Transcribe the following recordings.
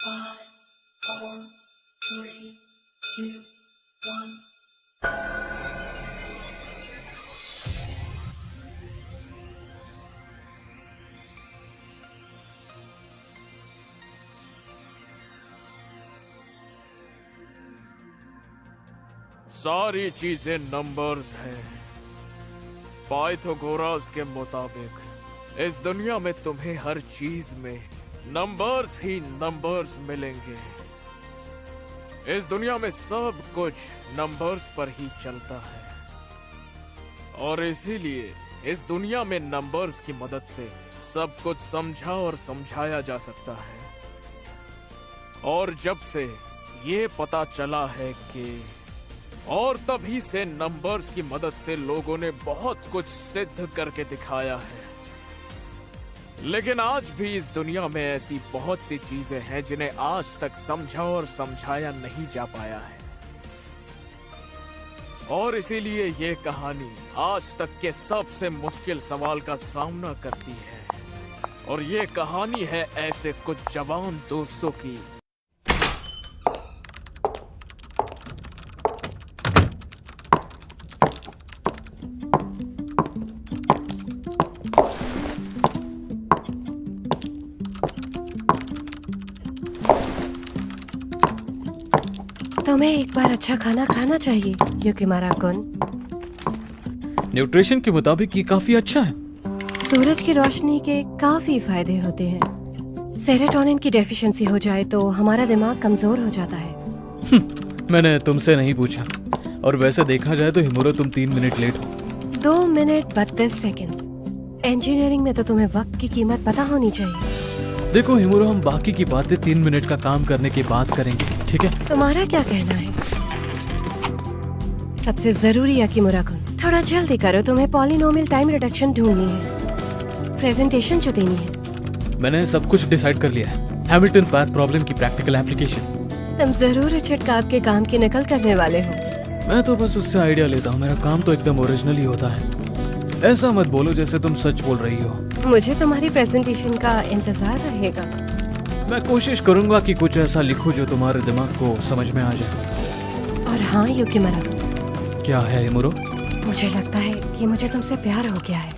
5, 4, 3, 2, 1. सारी चीजें नंबर्स हैं। पाइथागोरस के मुताबिक इस दुनिया में तुम्हें हर चीज में नंबर्स ही नंबर्स मिलेंगे। इस दुनिया में सब कुछ नंबर्स पर ही चलता है और इसीलिए इस दुनिया में नंबर्स की मदद से सब कुछ समझा और समझाया जा सकता है। और जब से ये पता चला है कि और तभी से नंबर्स की मदद से लोगों ने बहुत कुछ सिद्ध करके दिखाया है। लेकिन आज भी इस दुनिया में ऐसी बहुत सी चीजें हैं जिन्हें आज तक समझा और समझाया नहीं जा पाया है। और इसीलिए ये कहानी आज तक के सबसे मुश्किल सवाल का सामना करती है। और ये कहानी है ऐसे कुछ जवान दोस्तों की तुम्हें एक बार अच्छा खाना खाना चाहिए युकिमारा-कुन। न्यूट्रिशन के मुताबिक ये काफी अच्छा है। सूरज की रोशनी के काफी फायदे होते हैं। सेरोटोनिन की डेफिशिएंसी हो जाए तो हमारा दिमाग कमजोर हो जाता है। मैंने तुमसे नहीं पूछा। और वैसे देखा जाए तो हिमुरो तुम 3 मिनट लेट हो। 2 मिनट 32 सेकंड। इंजीनियरिंग में तो तुम्हें वक्त की कीमत पता होनी चाहिए। देखो हिमुरो, हम बाकी की बातें 3 मिनट का काम करने के बाद करेंगे, ठीक है? तुम्हारा क्या कहना है? सबसे जरूरी युकिमुरा-कुन, थोड़ा जल्दी करो, तुम्हें पॉलिनोमियल टाइम रिडक्शन ढूंढनी है, प्रेजेंटेशन जो देनी है। मैंने सब कुछ डिसाइड कर लिया है। हैमिल्टन पाथ प्रॉब्लम की प्रैक्टिकल एप्लीकेशन। तुम जरूर रिचर्ड काब के काम की नकल करने वाले हो। मैं तो बस उससे आइडिया लेता हूँ। मेरा काम तो एकदम ओरिजिनल ही होता है। ऐसा मत बोलो जैसे तुम सच बोल रही हो। मुझे तुम्हारी प्रेजेंटेशन का इंतजार रहेगा। मैं कोशिश करूंगा कि कुछ ऐसा लिखूं जो तुम्हारे दिमाग को समझ में आ जाए। और हाँ युकिमुरा, क्या है हिमुरो? मुझे लगता है कि मुझे तुमसे प्यार हो गया है।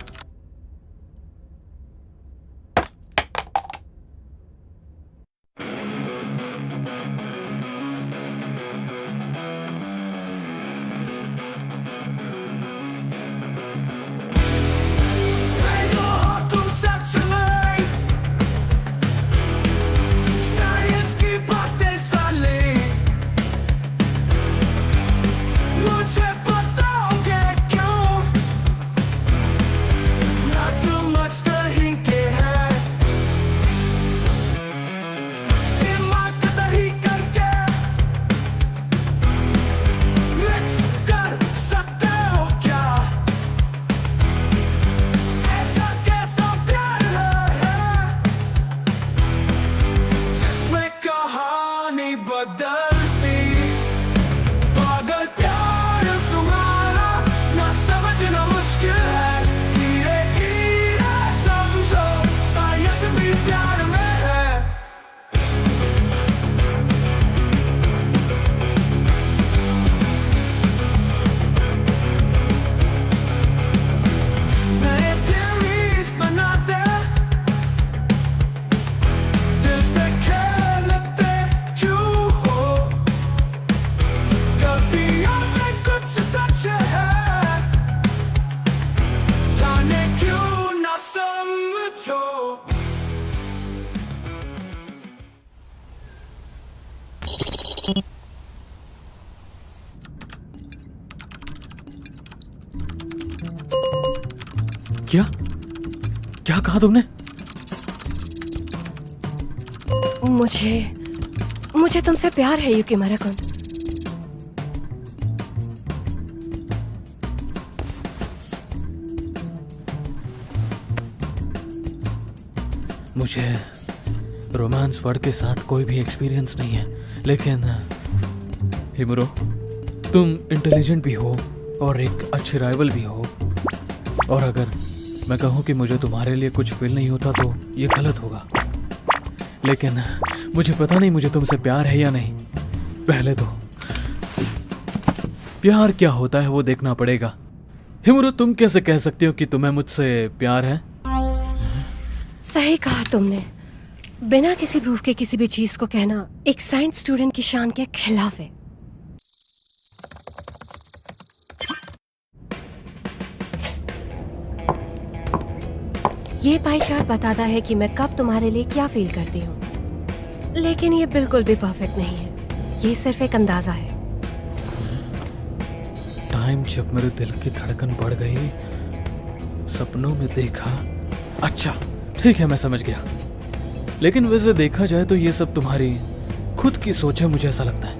क्या क्या कहा तुमने? मुझे तुमसे प्यार है युकिमुरा-कुन। मुझे रोमांस वर्ड के साथ कोई भी एक्सपीरियंस नहीं है, लेकिन हिमुरो, तुम इंटेलिजेंट भी हो और एक अच्छे राइवल भी हो। और अगर मैं कहूँ कि मुझे तुम्हारे लिए कुछ फील नहीं होता तो ये गलत होगा। लेकिन मुझे पता नहीं मुझे तुमसे प्यार है या नहीं। पहले तो प्यार क्या होता है वो देखना पड़ेगा। हिमुरो, तुम कैसे कह सकती हो कि तुम्हें मुझसे प्यार है? सही कहा तुमने। बिना किसी प्रूफ के किसी भी चीज को कहना एक साइंस स्टूडेंट की शान के खिलाफ है। ये पाई चार्ट बताता है कि मैं कब तुम्हारे लिए क्या फील करती हूँ, लेकिन ये बिल्कुल भी परफेक्ट नहीं है। ये सिर्फ एक अंदाजा है। टाइम जब मेरे दिल की धड़कन बढ़ गई, सपनों में देखा। अच्छा ठीक है, मैं समझ गया। लेकिन वैसे देखा जाए तो ये सब तुम्हारी खुद की सोच है, मुझे ऐसा लगता है।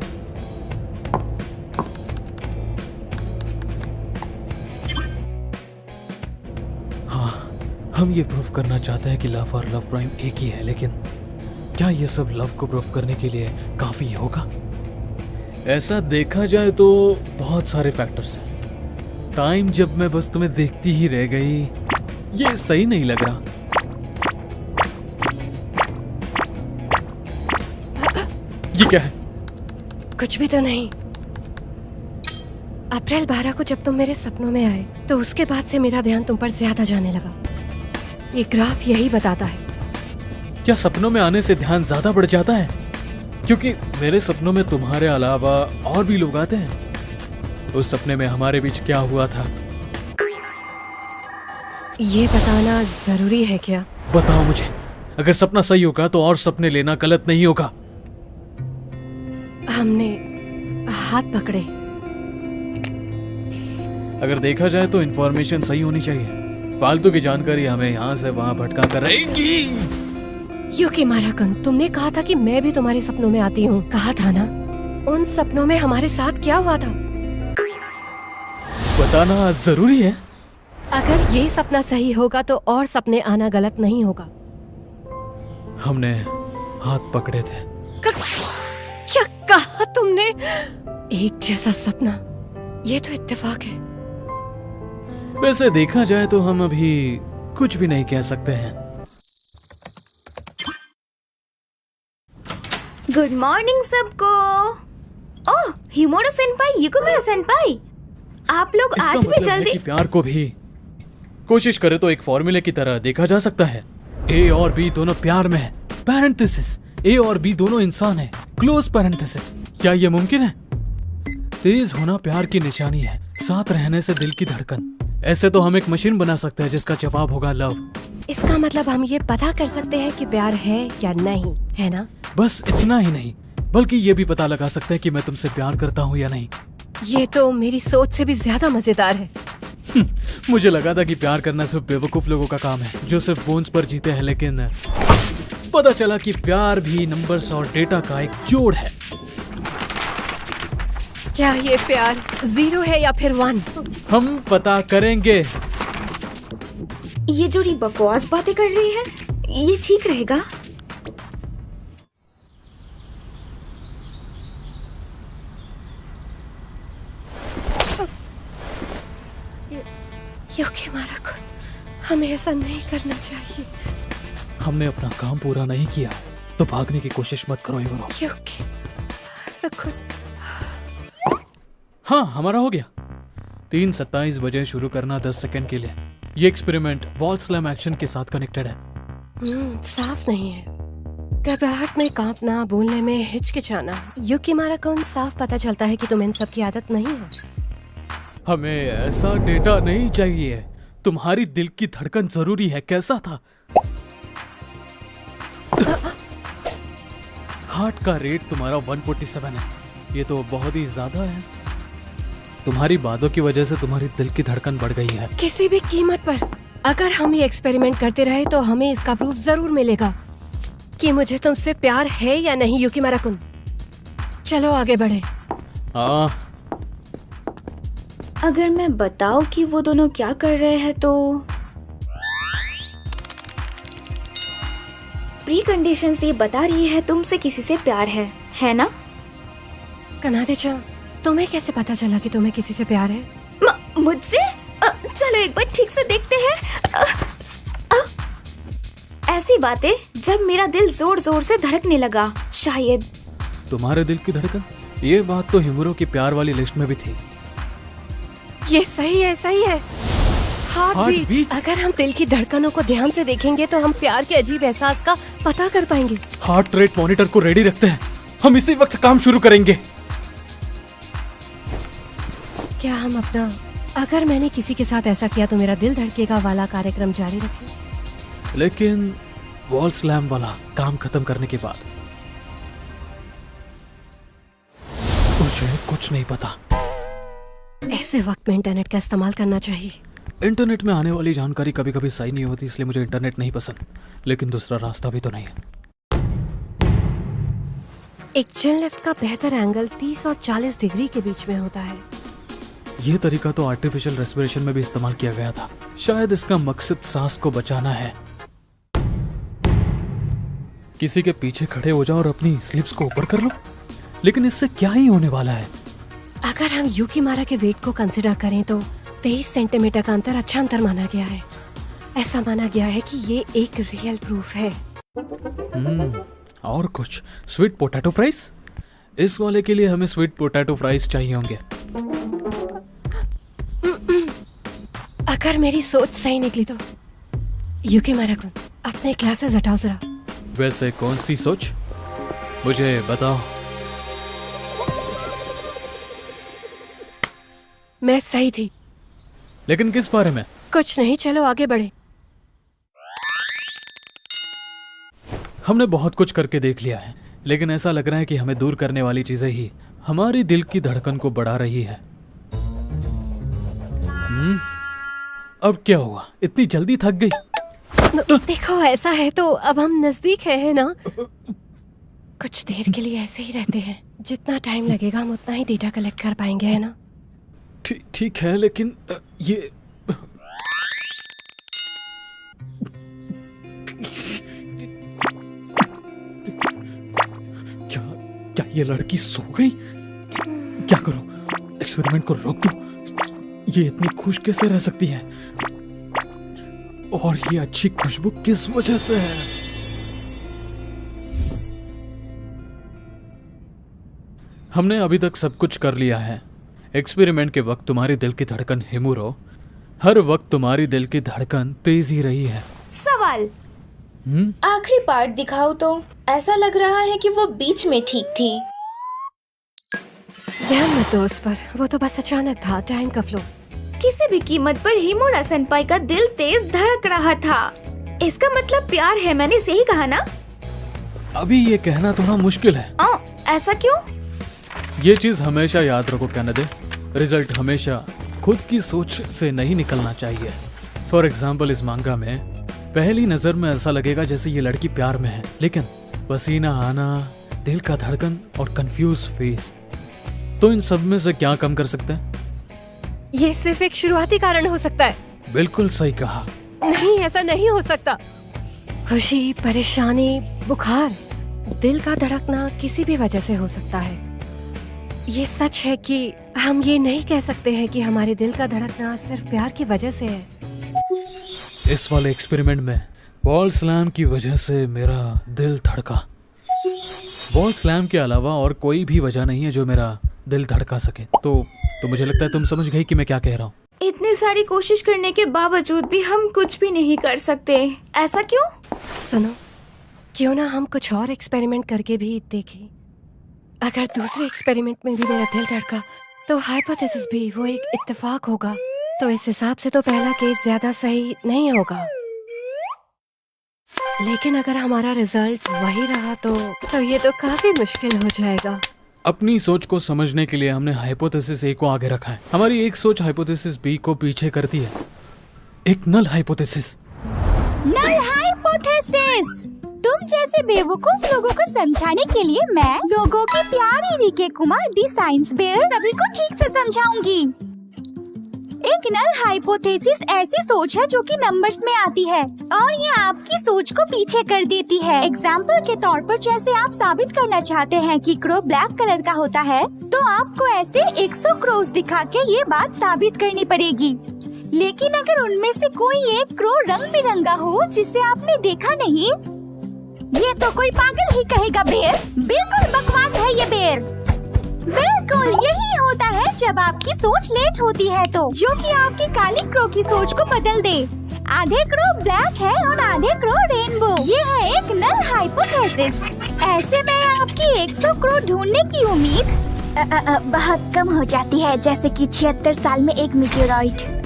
हम ये प्रूफ करना चाहते हैं कि लव और लव प्राइम एक ही है, लेकिन क्या ये सब लव को प्रूफ करने के लिए काफी होगा? ऐसा देखा जाए तो बहुत सारे फैक्टर्स हैं। टाइम जब मैं बस तुम्हें देखती ही रह गई, ये सही नहीं लग रहा। ये क्या है? कुछ भी तो नहीं। अप्रैल 12 को जब तुम मेरे सपनों में आए तो उसके बाद से मेरा ध्यान तुम पर ज्यादा जाने लगा। ये ग्राफ यही बताता है। क्या सपनों में आने से ध्यान ज्यादा बढ़ जाता है? क्योंकि मेरे सपनों में तुम्हारे अलावा और भी लोग आते हैं। उस सपने में हमारे बीच क्या हुआ था? ये बताना जरूरी है क्या? बताओ मुझे। अगर सपना सही होगा तो और सपने लेना गलत नहीं होगा। हमने हाथ पकड़े। अगर देखा जाए तो इंफॉर्मेशन सही होनी चाहिए। फालतू की जानकारी हमें यहाँ से वहाँ भटका कर रहेगी। युकिमारा-कुन, तुमने कहा था कि मैं भी तुम्हारे सपनों में आती हूँ, कहा था ना? उन सपनों में हमारे साथ क्या हुआ था? बताना जरूरी है। अगर ये सपना सही होगा तो और सपने आना गलत नहीं होगा। हमने हाथ पकड़े थे। क्या कहा तुमने? एक जैसा सपना, ये तो इत्तेफाक है। वैसे देखा जाए तो हम अभी कुछ भी नहीं कह सकते हैं। गुड मॉर्निंग सबको। ओह, हिमोरो सेनपाई, युकिमारा सेनपाई, आप लोग आज भी जल्दी। कि प्यार को भी कोशिश करे तो एक फॉर्मूले की तरह देखा जा सकता है। ए और बी दोनों प्यार में है, पैरेंथेसिस। ए और बी दोनों इंसान है, क्लोज पैरेंथेसिस। क्या ये मुमकिन है? तेज होना प्यार की निशानी है, साथ रहने से दिल की धड़कन। ऐसे तो हम एक मशीन बना सकते हैं जिसका जवाब होगा लव। इसका मतलब हम ये पता कर सकते हैं कि प्यार है या नहीं, है ना? बस इतना ही नहीं, बल्कि ये भी पता लगा सकते हैं कि मैं तुमसे प्यार करता हूँ या नहीं। ये तो मेरी सोच से भी ज्यादा मजेदार है। मुझे लगा था कि प्यार करना सिर्फ बेवकूफ लोगों का काम है जो सिर्फ बोन्स पर जीते हैं, लेकिन पता चला कि प्यार भी नंबर्स और डेटा का एक जोड़ है। क्या ये प्यार 0 है या फिर 1? हम पता करेंगे। ये जोड़ी बकवास बातें कर रही है, ये ठीक रहेगा? युकिमारा-कुन, हमें ऐसा नहीं करना चाहिए। हमने अपना काम पूरा नहीं किया तो भागने की कोशिश मत करो हिमुरो। युकिमारा-कुन। हाँ, हमारा हो गया। 3:27 बजे शुरू करना 10 सेकंड के लिए। ये एक्सपेरिमेंट वॉल स्लैम एक्शन के साथ कनेक्टेड है। साफ नहीं है। घबराहट में कांपना, बोलने में हिचकिचाना। युकिमारा-कुन, साफ पता चलता है कि तुम इन सब की आदत नहीं है। हमें ऐसा डेटा नहीं चाहिए। तुम्हारी दिल की धड़कन जरूरी है। कैसा था? हार्ट का रेट तुम्हारा 147 है। ये तो बहुत ही ज्यादा है। तुम्हारी बातों की वजह से तुम्हारी दिल की धड़कन बढ़ गई है। किसी भी कीमत पर अगर हम ये एक्सपेरिमेंट करते रहे तो हमें इसका प्रूफ जरूर मिलेगा कि मुझे तुमसे प्यार है या नहीं, युकिमारा-कुन। चलो आगे बढ़े। अगर मैं बताऊं कि वो दोनों क्या कर रहे हैं तो प्री कंडीशन ये बता रही है तुमसे किसी से प्यार है ना? कनादे-chan, तुम्हें कैसे पता चला कि तुम्हें किसी से प्यार है? मुझसे? चलो एक बार ठीक से देखते हैं। ऐसी बातें जब मेरा दिल जोर जोर से धड़कने लगा। शायद तुम्हारे दिल की धड़कन? ये बात तो हिमुरो की प्यार वाली लिस्ट में भी थी। ये सही है, सही है। Heart beat. बीट। अगर हम दिल की धड़कनों को ध्यान से देखेंगे तो हम प्यार के अजीब एहसास का पता कर पाएंगे। हार्ट रेट मॉनिटर को रेडी रखते हैं, हम इसी वक्त काम शुरू करेंगे। क्या हम अपना अगर मैंने किसी के साथ ऐसा किया तो मेरा दिल धड़केगा वाला कार्यक्रम जारी रखें? लेकिन वॉल स्लैम वाला काम खत्म करने के बाद मुझे कुछ नहीं पता। ऐसे वक्त में इंटरनेट का इस्तेमाल करना चाहिए। इंटरनेट में आने वाली जानकारी कभी कभी सही नहीं होती, इसलिए मुझे इंटरनेट नहीं पसंद, लेकिन दूसरा रास्ता भी तो नहीं है। एक चिल लिफ्ट का बेहतर एंगल 30 और 40 डिग्री के बीच में होता है। ये तरीका तो आर्टिफिशियल रेस्पिरेशन में भी इस्तेमाल किया गया था। शायद इसका मकसद सांस को बचाना है। किसी के पीछे खड़े हो जाओ और अपनी स्लिप्स को ऊपर कर लो, लेकिन इससे क्या ही होने वाला है? अगर हम युकीमारा के वेट को कंसिडर करें तो 23 सेंटीमीटर का अंतर अच्छा अंतर माना गया है। ऐसा माना गया है कि ये एक रियल प्रूफ है। और कुछ स्वीट पोटैटो फ्राइज? इस वाले के लिए हमें स्वीट पोटैटो फ्राइज चाहिए होंगे। अगर मेरी सोच सही निकली तो युकीमारा कुन, अपने क्लासेस हटाओ जरा। वैसे कौन सी सोच, मुझे बताओ। मैं सही थी। लेकिन किस बारे में? कुछ नहीं, चलो आगे बढ़े। हमने बहुत कुछ करके देख लिया है, लेकिन ऐसा लग रहा है कि हमें दूर करने वाली चीजें ही हमारी दिल की धड़कन को बढ़ा रही है। अब क्या हुआ? इतनी जल्दी थक गई? देखो ऐसा है तो अब हम नजदीक है ना? कुछ देर के लिए ऐसे ही रहते हैं। जितना टाइम लगेगा हम उतना ही डेटा कलेक्ट कर पाएंगे, है ना? ठीक है, लेकिन ये क्या ये लड़की सो गई? क्या करूं? एक्सपेरिमेंट को रोक दो। ये इतनी खुश कैसे रह सकती है? और ये अच्छी खुशबू किस वजह से है? हमने अभी तक सब कुछ कर लिया है। एक्सपेरिमेंट के वक्त तुम्हारी दिल की धड़कन हिमुरो, हर वक्त तुम्हारी दिल की धड़कन तेज ही रही है। सवाल, आखिरी पार्ट दिखाओ तो। ऐसा लग रहा है कि वो बीच में ठीक थी। ध्यान मत दो उस पर, वो तो बस अचानक था, टाइम का फ्लो। किसी भी कीमत पर हिमुरा सेनपाई का दिल तेज धड़क रहा था। इसका मतलब प्यार है, मैंने सही कहा ना? अभी ये कहना थोड़ा मुश्किल है। ऐसा क्यों? ये चीज हमेशा याद रखो कैनेडे, रिजल्ट हमेशा खुद की सोच से नहीं निकलना चाहिए। फॉर एग्जाम्पल, इस मांगा में पहली नजर में ऐसा लगेगा जैसे ये लड़की प्यार में है, लेकिन पसीना आना, दिल का धड़कन और कंफ्यूज फेस, तो इन सब में से क्या कम कर सकते हैं? ये सिर्फ एक शुरुआती कारण हो सकता है। बिल्कुल सही कहा। नहीं, ऐसा नहीं हो सकता। खुशी, परेशानी, बुखार, दिल का धड़कना किसी भी वजह से हो सकता है। ये सच है कि हम ये नहीं कह सकते हैं कि हमारे दिल का धड़कना सिर्फ प्यार की वजह से है। इस वाले एक्सपेरिमेंट में वॉल स्लैम की वजह से मेरा दिल धड़का। वॉल स्लैम के अलावा और कोई भी वजह नहीं है जो मेरा दिल धड़का सके। तो मुझे लगता है तुम समझ गई कि मैं क्या कह रहा हूँ। इतनी सारी कोशिश करने के बावजूद भी हम कुछ भी नहीं कर सकते। ऐसा क्यों? सुनो, क्यों ना हम कुछ और एक्सपेरिमेंट करके भी देखें। अगर दूसरे एक्सपेरिमेंट में भी मेरा दिल धड़का तो हाइपोथेसिस भी वो एक इत्तेफाक होगा। तो इस हिसाब से तो पहला केस ज्यादा सही नहीं होगा, लेकिन अगर हमारा रिजल्ट वही रहा तो ये तो काफी मुश्किल हो जाएगा। अपनी सोच को समझने के लिए हमने हाइपोथेसिस ए को आगे रखा है। हमारी एक सोच हाइपोथेसिस बी को पीछे करती है। एक नल हाइपोथेसिस। Null hypothesis. तुम जैसे बेवकूफ लोगों को समझाने के लिए मैं लोगों की प्यारी रिके कुमार दी साइंस बेयर सभी को ठीक से समझाऊंगी। एक नल हाइपोथेसिस ऐसी सोच है जो कि नंबर्स में आती है और ये आपकी सोच को पीछे कर देती है। एग्जाम्पल के तौर पर, जैसे आप साबित करना चाहते हैं कि क्रो ब्लैक कलर का होता है, तो आपको ऐसे 100 क्रोस दिखा के ये बात साबित करनी पड़ेगी। लेकिन अगर उनमें से कोई एक क्रो रंग बिरंगा हो जिसे आपने देखा नहीं, ये तो कोई पागल ही कहेगा बेर। बिल्कुल बकवास है ये बेर। बिल्कुल यही होता है जब आपकी सोच लेट होती है तो, जो कि आपकी काली क्रो की सोच को बदल दे। आधे क्रो ब्लैक है और आधे क्रो रेनबो। ये है एक नल हाइपोथेसिस। ऐसे में आपकी 100 क्रो ढूंढने की उम्मीद बहुत कम हो जाती है, जैसे कि 76 साल में एक मीटेओराइट।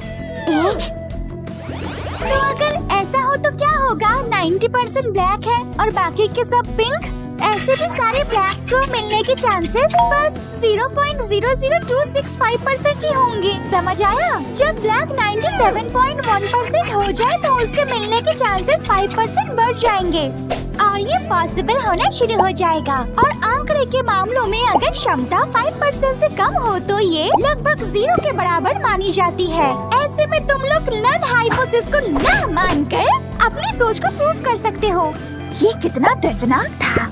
तो अगर ऐसा हो तो क्या होगा? 90% ब्लैक है और बाकी के सब पिंक। ऐसे भी सारे ब्लैक क्रो मिलने के चांसेस बस 0.00265% ही होंगे। समझ आया? जब ब्लैक 97.1% हो जाए तो उसके मिलने के चांसेस 5% बढ़ जाएंगे और ये पॉसिबल होना शुरू हो जाएगा। और आंकड़े के मामलों में अगर क्षमता 5% से कम हो तो ये लगभग 0 के बराबर मानी जाती है। ऐसे में तुम लोग नल हाइपोथेसिस को ना मानकर अपनी सोच को प्रूव कर सकते हो। ये कितना दर्दनाक था।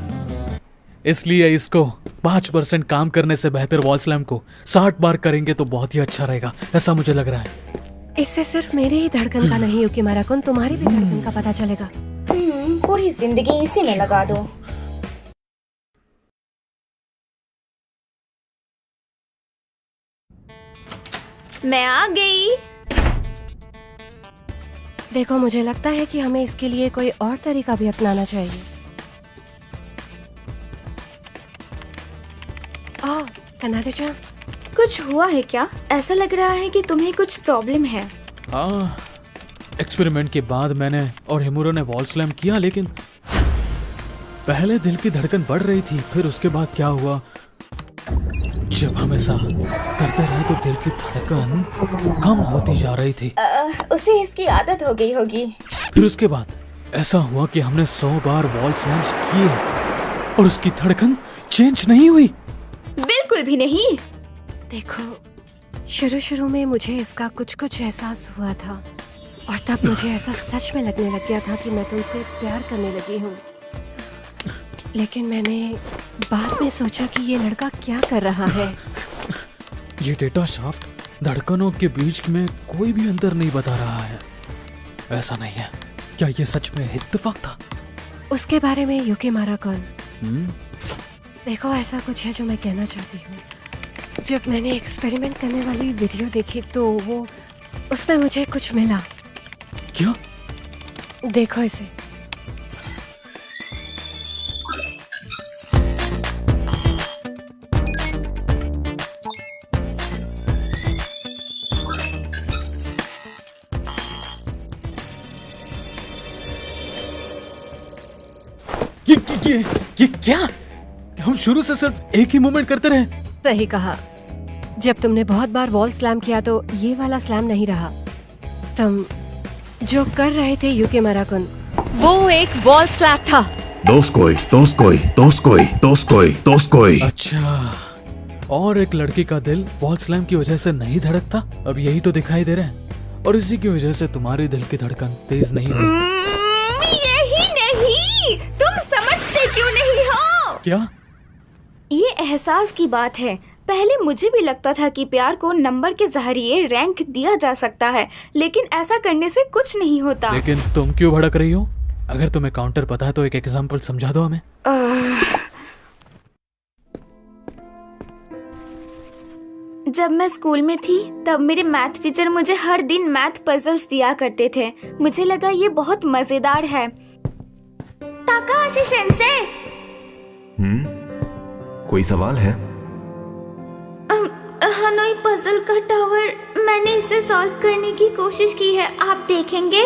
इसलिए इसको 5% काम करने से बेहतर वॉल स्लैम को 60 बार करेंगे तो बहुत ही अच्छा रहेगा, ऐसा मुझे लग रहा है। इससे सिर्फ मेरी ही धड़कन का नहीं युकिमारा-कुन, तुम्हारी भी धड़कन का पता चलेगा। पूरी जिंदगी इसी में लगा दो। मैं आ गई। देखो, मुझे लगता है कि हमें इसके लिए कोई और तरीका भी अपनाना चाहिए। कनादे-चान, कुछ हुआ है क्या? ऐसा लग रहा है कि तुम्हें कुछ प्रॉब्लम है। हाँ, एक्सपेरिमेंट के बाद मैंने और हिमुरो ने वॉल स्लैम किया, लेकिन पहले दिल की धड़कन बढ़ रही थी, फिर उसके बाद क्या हुआ, जब हम ऐसा करते रहे तो दिल की धड़कन कम होती जा रही थी। उसे इसकी आदत हो गई होगी। फिर उसके बाद ऐसा हुआ कि हमने 100 बार वॉल स्लैम्स किए और उसकी धड़कन चेंज नहीं हुई। बिल्कुल भी नहीं। देखो, शुरू में मुझे इसका कुछ एहसास हुआ था और तब मुझे ऐसा सच में लगने लग गया था कि मैं तुमसे प्यार करने लगी हूँ। लेकिन मैंने बाद में सोचा कि ये लड़का क्या कर रहा है। ये डेटा शाफ्ट धड़कनों के बीच में कोई भी अंतर नहीं बता रहा है। ऐसा नहीं है। क्या ये सच में इत्तेफाक था? उसके बारे में युकिमारा-कुन, देखो, ऐसा कुछ है जो मैं कहना चाहती हूँ। जब मैंने एक्सपेरिमेंट करने वाली वीडियो देखी तो उसमें मुझे कुछ मिला। क्या? देखो इसे। ये क्या? हम शुरू से सिर्फ एक ही मूवमेंट करते रहे। सही कहा। जब तुमने बहुत बार वॉल स्लैम किया तो ये वाला स्लैम नहीं रहा। तुम जो कर रहे थे युकिमारा-कुन, वो एक वॉल स्लैम था। दोस्कोई। अच्छा, और एक लड़की का दिल वॉल स्लैम की वजह से नहीं धड़कता। अब यही तो दिखाई दे रहा है और इसी की वजह से तुम्हारी दिल की धड़कन तेज नहीं हुई। यही नहीं, तुम समझते क्यों नहीं हो? क्या? ये एहसास की बात है। पहले मुझे भी लगता था कि प्यार को नंबर के जरिए रैंक दिया जा सकता है, लेकिन ऐसा करने से कुछ नहीं होता। लेकिन तुम क्यों भड़क रही हो? अगर तुम्हें काउंटर पता है तो एक एग्जांपल समझा दो हमें। जब मैं स्कूल में थी तब मेरे मैथ टीचर मुझे हर दिन मैथ पजल्स दिया करते थे। मुझे लगा ये बहुत मजेदार है। ताकाहाशी सेंसे, कोई सवाल है? हनोई पजल का टावर, मैंने इसे सॉल्व करने की कोशिश की है, आप देखेंगे?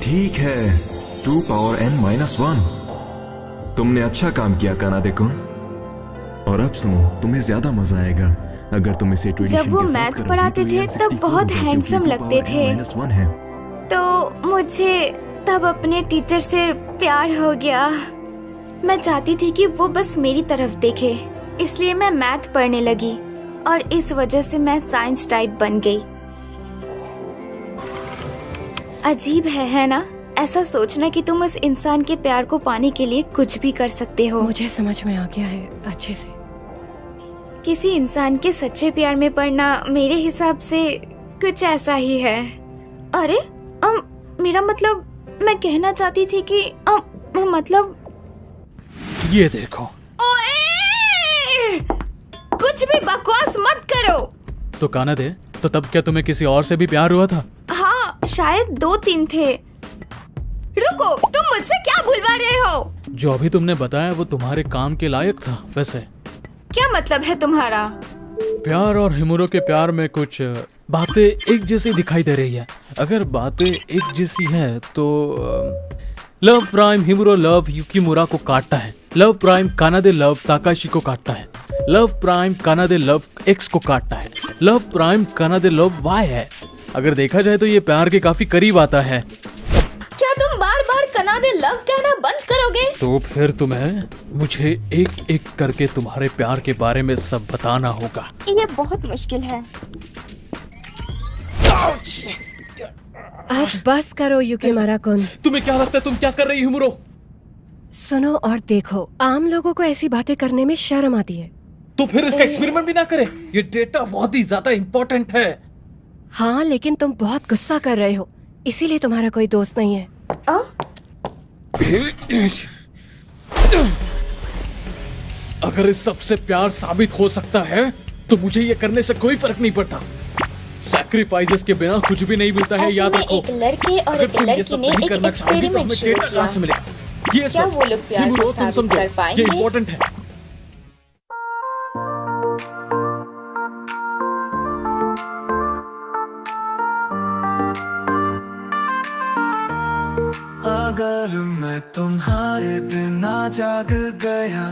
ठीक है, 2 पावर n-1। तुमने अच्छा काम किया कानादे-कुन। और अब सुनो, तुम्हें ज्यादा मजा आएगा अगर तुम इसे जब वो मैथ पढ़ाते थे तब बहुत हैंडसम लगते थे, तो मुझे तब अपने टीचर से प्यार हो गया। मैं चाहती थी कि वो बस मेरी तरफ देखे, इसलिए मैं मैथ पढ़ने लगी और इस वजह से मैं साइंस टाइप बन गई। अजीब है ना? ऐसा सोचना कि तुम उस इंसान के प्यार को पाने के लिए कुछ भी कर सकते हो। मुझे समझ में आ गया है अच्छे से। किसी इंसान के सच्चे प्यार में पड़ना मेरे हिसाब से कुछ ऐसा ही है। अरे मेरा मतलब, मैं कहना चाहती थी कि मतलब ये देखो। ओए! कुछ भी बकवास मत करो। तो काना दे, तो तब क्या तुम्हें किसी और से भी प्यार हुआ था? हाँ, शायद 2-3 थे। रुको, तुम मुझसे क्या भूलवा रहे हो? जो अभी तुमने बताया वो तुम्हारे काम के लायक था। वैसे क्या मतलब है तुम्हारा? प्यार और हिमुरो के प्यार में कुछ बातें एक जैसी दिखाई दे रही है। अगर बातें एक जैसी है तो लव प्राइम हिमुरो लव युकीमुरा को काटता है, लव प्राइम कानादे लव ताकाशी को काटता है, लव प्राइम कानादे लव एक्स को काटता है, लव प्राइम कानादे लव वाई है। अगर देखा जाए तो ये प्यार के काफी करीब आता है। क्या तुम बार बार कानादे लव कहना बंद करोगे? तो फिर तुम्हें मुझे एक एक करके तुम्हारे प्यार के बारे में सब बताना होगा। ये बहुत मुश्किल है। अब बस करो युकीमुरा-कुन। तुम्हें क्या लगता है तुम क्या कर रही हिमुरो? सुनो और देखो, आम लोगों को ऐसी बातें करने में शर्म आती है। तो फिर इसका एक्सपेरिमेंट भी ना करें। ये डेटा बहुत ही ज्यादा इम्पोर्टेंट है। हाँ, लेकिन तुम बहुत गुस्सा कर रहे हो, इसीलिए तुम्हारा कोई दोस्त नहीं है। अगर इस सबसे प्यार साबित हो सकता है तो मुझे ये करने से कोई फर्क नहीं पड़ता। सैक्रिफाइसेस के बिना कुछ भी नहीं मिलता है, याद रखो। एक लड़के और एक लड़की ने एक एक्सपेरिमेंट शुरू किया। ये क्या वो लोग प्यार को साबित कर पाएंगे? ये इम्पोर्टेंट है। अगर मैं तुम्हारे बिना जाग गया,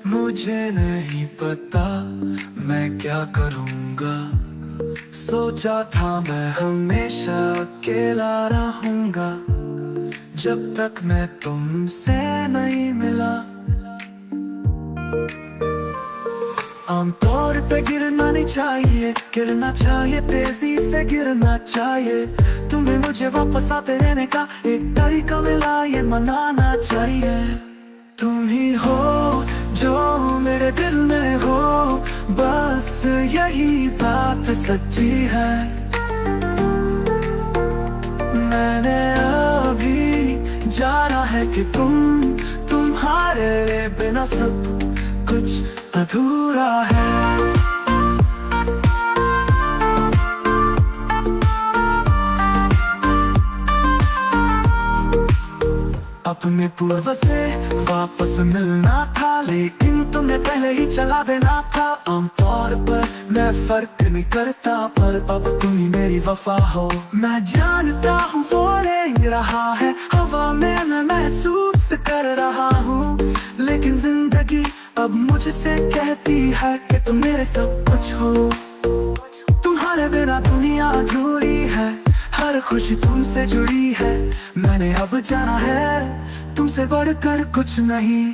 मुझे नहीं पता मैं क्या करूँगा। सोचा था मैं हमेशा अकेला रहूँगा, जब तक मैं तुमसे नहीं मिला। आमतौर पे गिरना नहीं चाहिए, गिरना चाहिए, तेजी से गिरना चाहिए। तुम्हें मुझे वापस आते रहने का एक तरीका मिला, ये मनाना चाहिए। तुम ही हो जो मेरे दिल में हो, बस यही बात सच्ची है। मैंने अभी जाना है कि तुम्हारे बिना सब कुछ अधूरा है। अपने पूर्व से वापस मिलना था, लेकिन तुमने पहले ही चला देना था। आमतौर पर मैं फर्क नहीं करता, पर अब तुम ही मेरी वफा हो। मैं जानता हूँ वो रेंग रहा है हवा में, मैं महसूस कर रहा हूँ, लेकिन जिंदगी अब मुझसे कहती है कि तुम मेरे सब कुछ हो। तुम्हारे बिना दुनिया अधूरी है, हर खुशी तुमसे जुड़ी है। मैंने अब जाना है तुमसे बढ़कर कुछ नहीं।